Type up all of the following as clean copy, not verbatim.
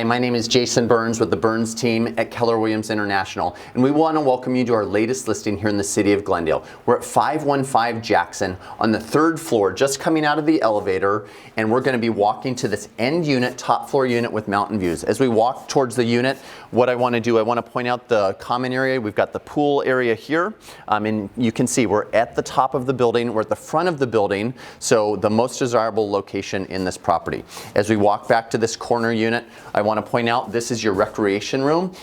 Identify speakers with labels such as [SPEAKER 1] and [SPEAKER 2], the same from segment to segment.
[SPEAKER 1] my name is Jason Berns with the Berns Team at Keller Williams International, and we want to welcome you to our latest listing here in the city of Glendale. We're at 515 Jackson on the 3rd floor, just coming out of the elevator, and we're going to be walking to this end unit, top floor unit with mountain views. As we walk towards the unit, what I want to do, I want to point out the common area. We've got the pool area here, and you can see we're at the top of the building. We're at the front of the building, so the most desirable location in this property. As we walk back to this corner unit, I want to point out this is your recreation room.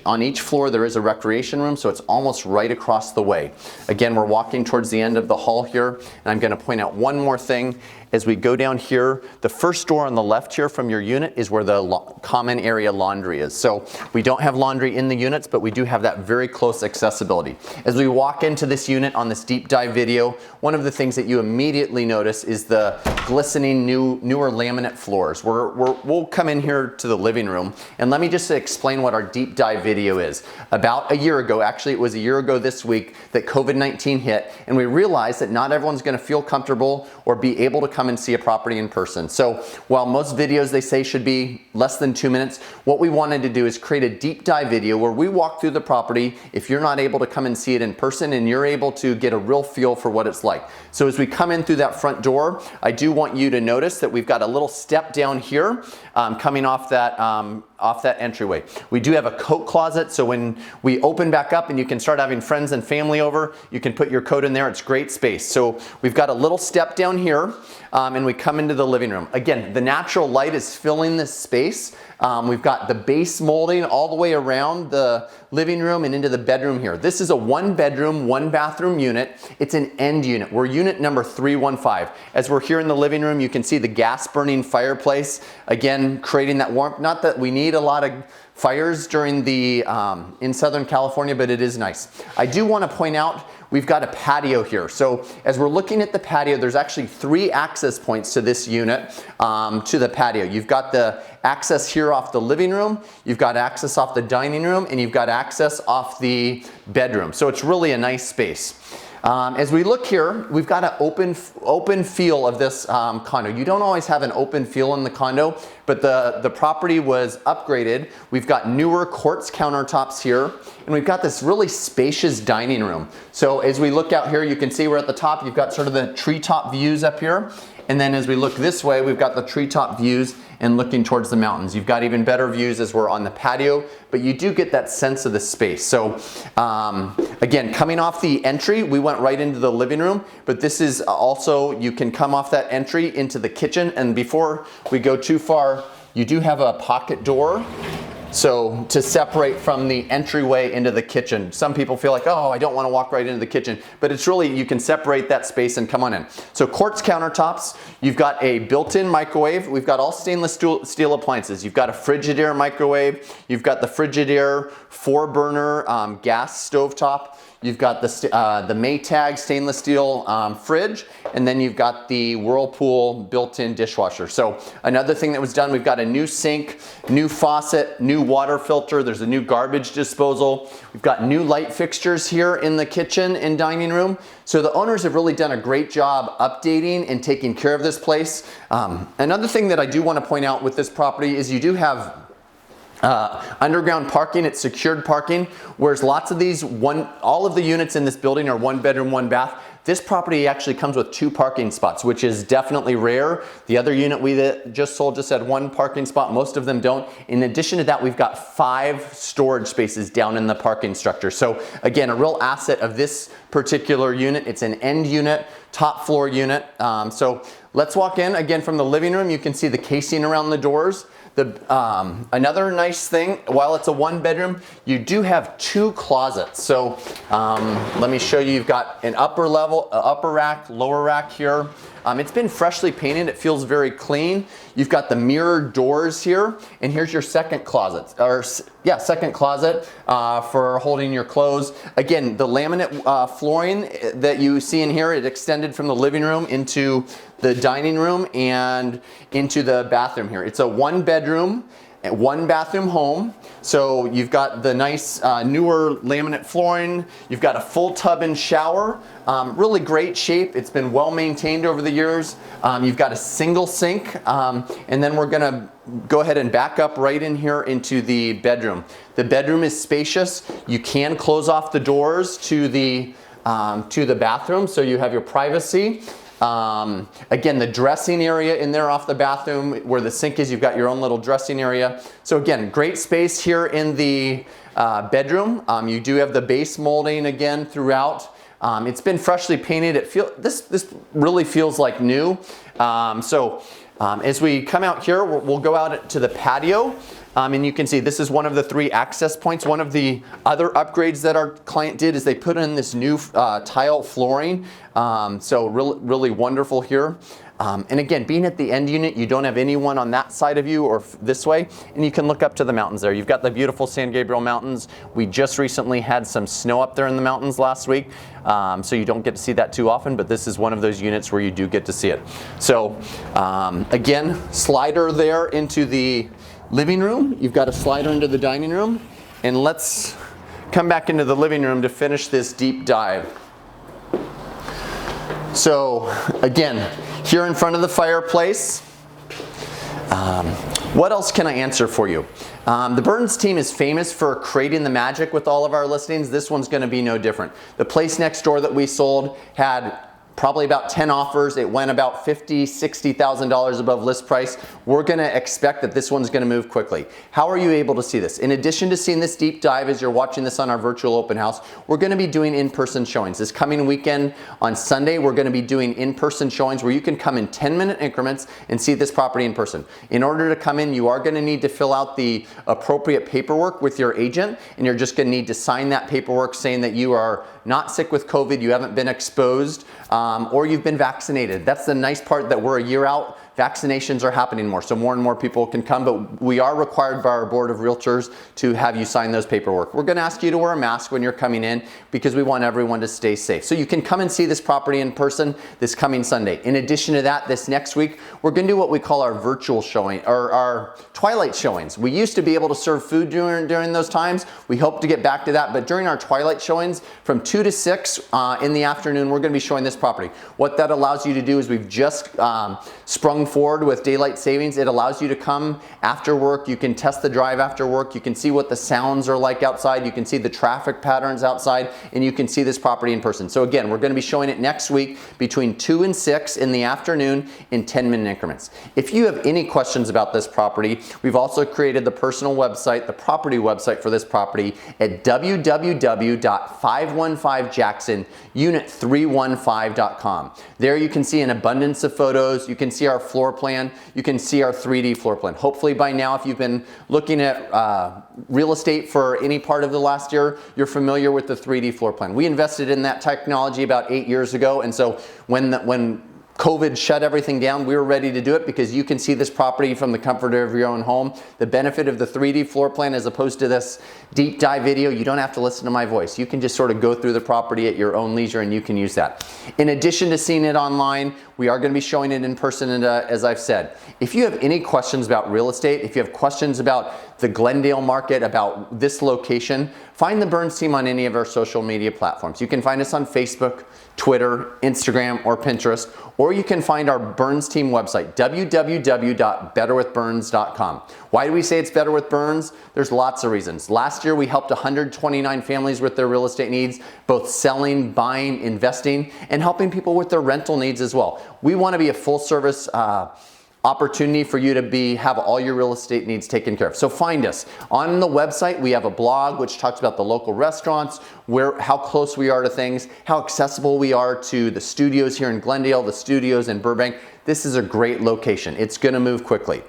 [SPEAKER 1] On each floor there is a recreation room, so it's almost right across the way. Again, we're walking towards the end of the hall here, and I'm going to point out one more thing. As we go down here, the first door on the left here from your unit is where the common area laundry is. So we don't have laundry in the units, but we do have that very close accessibility. As we walk into this unit on this deep dive video, one of the things that you immediately notice is the glistening newer laminate floors. We'll come in here to the living room, and let me just explain what our deep dive video is. About a year ago, actually it was a year ago this week, that COVID-19 hit, and we realized that not everyone's going to feel comfortable or be able to come and see a property in person. So while most videos they say should be less than 2 minutes, what we wanted to do is create a deep dive video where we walk through the property if you're not able to come and see it in person, and you're able to get a real feel for what it's like. So as we come in through that front door, I do want you to notice that we've got a little step down here coming off that entryway. We do have a coat closet, so when we open back up and you can start having friends and family over, you can put your coat in there. It's great space. So we've got a little step down here, and we come into the living room. Again, the natural light is filling this space. We've got the base molding all the way around the living room and into the bedroom here. This is a 1-bedroom, 1-bathroom unit. It's an end unit. We're unit number 315. As we're here in the living room, you can see the gas burning fireplace, again, creating that warmth. Not that we need a lot of fires during the in Southern California, but it is nice. I do want to point out we've got a patio here. So as we're looking at the patio, there's actually 3 access points to this unit, to the patio. You've got the access here off the living room, you've got access off the dining room, and you've got access off the bedroom. So it's really a nice space. As we look here, we've got an open feel of this condo. You don't always have an open feel in the condo, but the property was upgraded. We've got newer quartz countertops here, and we've got this really spacious dining room. So as we look out here, you can see we're at the top. You've got sort of the treetop views up here. And then as we look this way, we've got the treetop views and looking towards the mountains. You've got even better views as we're on the patio, but you do get that sense of the space. So again, coming off the entry, we went right into the living room, but this is also, you can come off that entry into the kitchen. And before we go too far, you do have a pocket door. So to separate from the entryway into the kitchen. Some people feel like, oh, I don't want to walk right into the kitchen, but it's really, you can separate that space and come on in. So quartz countertops, you've got a built-in microwave. We've got all stainless steel appliances. You've got a Frigidaire microwave. You've got the Frigidaire 4-burner gas stovetop. You've got the Maytag stainless steel fridge, and then you've got the Whirlpool built-in dishwasher. So another thing that was done, we've got a new sink, new faucet, new water filter. There's a new garbage disposal. We've got new light fixtures here in the kitchen and dining room. So the owners have really done a great job updating and taking care of this place. Another thing that I do want to point out with this property is you do have underground parking. It's secured parking, whereas lots of these, all of the units in this building are 1-bedroom, 1-bath. This property actually comes with 2 parking spots, which is definitely rare. The other unit we just sold just had 1 parking spot. Most of them don't. In addition to that, we've got 5 storage spaces down in the parking structure. So again, a real asset of this particular unit. It's an end unit, top floor unit. So let's walk in. Again, from the living room, you can see the casing around the doors. Another nice thing, while it's a 1-bedroom, you do have 2 closets. So let me show you. You've got an upper rack, lower rack here. It's been freshly painted. It feels very clean. You've got the mirrored doors here, and here's your second closet, second closet for holding your clothes. Again, the laminate flooring that you see in here, it extended from the living room into the dining room and into the bathroom here. It's a 1-bedroom. one bathroom home. So you've got the nice newer laminate flooring. You've got a full tub and shower. Really great shape. It's been well maintained over the years. You've got a single sink. And then we're gonna go ahead and back up right in here into the bedroom. The bedroom is spacious. You can close off the doors to the bathroom, so you have your privacy. Again, the dressing area in there off the bathroom where the sink is, you've got your own little dressing area. So again, great space here in the bedroom. You do have the base molding again throughout. It's been freshly painted. This really feels like new. As we come out here, we'll go out to the patio. And you can see this is one of the 3 access points. One of the other upgrades that our client did is they put in this new tile flooring. So really wonderful here. And again, being at the end unit, you don't have anyone on that side of you or this way, and you can look up to the mountains there. You've got the beautiful San Gabriel Mountains. We just recently had some snow up there in the mountains last week, so you don't get to see that too often, but this is one of those units where you do get to see it. So again, slider there into the living room. You've got a slider into the dining room, and let's come back into the living room to finish this deep dive. So again, here in front of the fireplace, what else can I answer for you? The Berns team is famous for creating the magic with all of our listings. This one's going to be no different. The place next door that we sold had probably about 10 offers. It went about $50,000, $60,000 above list price. We're gonna expect that this one's gonna move quickly. How are you able to see this? In addition to seeing this deep dive as you're watching this on our virtual open house, we're gonna be doing in-person showings. This coming weekend on Sunday, we're gonna be doing in-person showings where you can come in 10-minute increments and see this property in person. In order to come in, you are gonna need to fill out the appropriate paperwork with your agent, and you're just gonna need to sign that paperwork saying that you are not sick with COVID, you haven't been exposed, or you've been vaccinated. That's the nice part, that we're a year out. Vaccinations are happening more, so more and more people can come, but we are required by our board of realtors to have you sign those paperwork. We're gonna ask you to wear a mask when you're coming in because we want everyone to stay safe. So you can come and see this property in person this coming Sunday. In addition to that, this next week, we're gonna do what we call our virtual showing, or our twilight showings. We used to be able to serve food during those times. We hope to get back to that, but during our twilight showings, from 2 to 6 in the afternoon, we're gonna be showing this property. What that allows you to do is we've just sprung forward with daylight savings. It allows you to come after work. You can test the drive after work. You can see what the sounds are like outside. You can see the traffic patterns outside, and you can see this property in person. So again, we're going to be showing it next week between 2 and 6 in the afternoon in 10-minute increments. If you have any questions about this property, we've also created the personal website, the property website for this property at www.515jacksonunit315.com. There you can see an abundance of photos. You can see our floor plan. You can see our 3D floor plan. Hopefully by now, if you've been looking at real estate for any part of the last year, you're familiar with the 3D floor plan. We invested in that technology about 8 years ago, and so when COVID shut everything down, we were ready to do it because you can see this property from the comfort of your own home. The benefit of the 3D floor plan, as opposed to this deep dive video, you don't have to listen to my voice. You can just sort of go through the property at your own leisure, and you can use that. In addition to seeing it online, we are going to be showing it in person, and as I've said, if you have any questions about real estate, if you have questions about the Glendale market, about this location, find the Berns team on any of our social media platforms. You can find us on Facebook, Twitter, Instagram, or Pinterest, or you can find our Berns team website, www.betterwithberns.com. Why do we say it's better with Berns? There's lots of reasons. Last year, we helped 129 families with their real estate needs, both selling, buying, investing, and helping people with their rental needs as well. We want to be a full service opportunity for you to have all your real estate needs taken care of. So find us. On the website, we have a blog which talks about the local restaurants, how close we are to things, how accessible we are to the studios here in Glendale, the studios in Burbank. This is a great location. It's going to move quickly.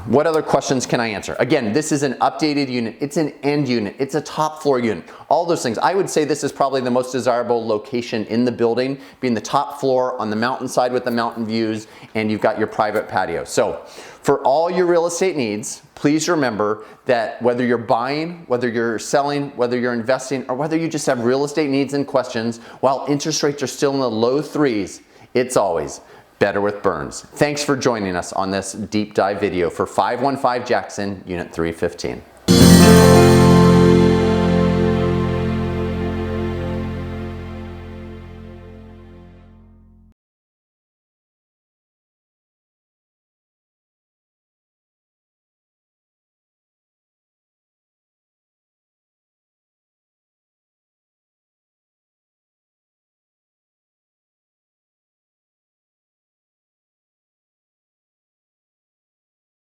[SPEAKER 1] What other questions can I answer? Again, this is an updated unit. It's an end unit. It's a top floor unit. All those things. I would say this is probably the most desirable location in the building, being the top floor on the mountainside with the mountain views, and you've got your private patio. So for all your real estate needs, please remember that whether you're buying, whether you're selling, whether you're investing, or whether you just have real estate needs and questions, while interest rates are still in the low 3s, it's always better with Berns. Thanks for joining us on this deep dive video for 515 Jackson, Unit 315.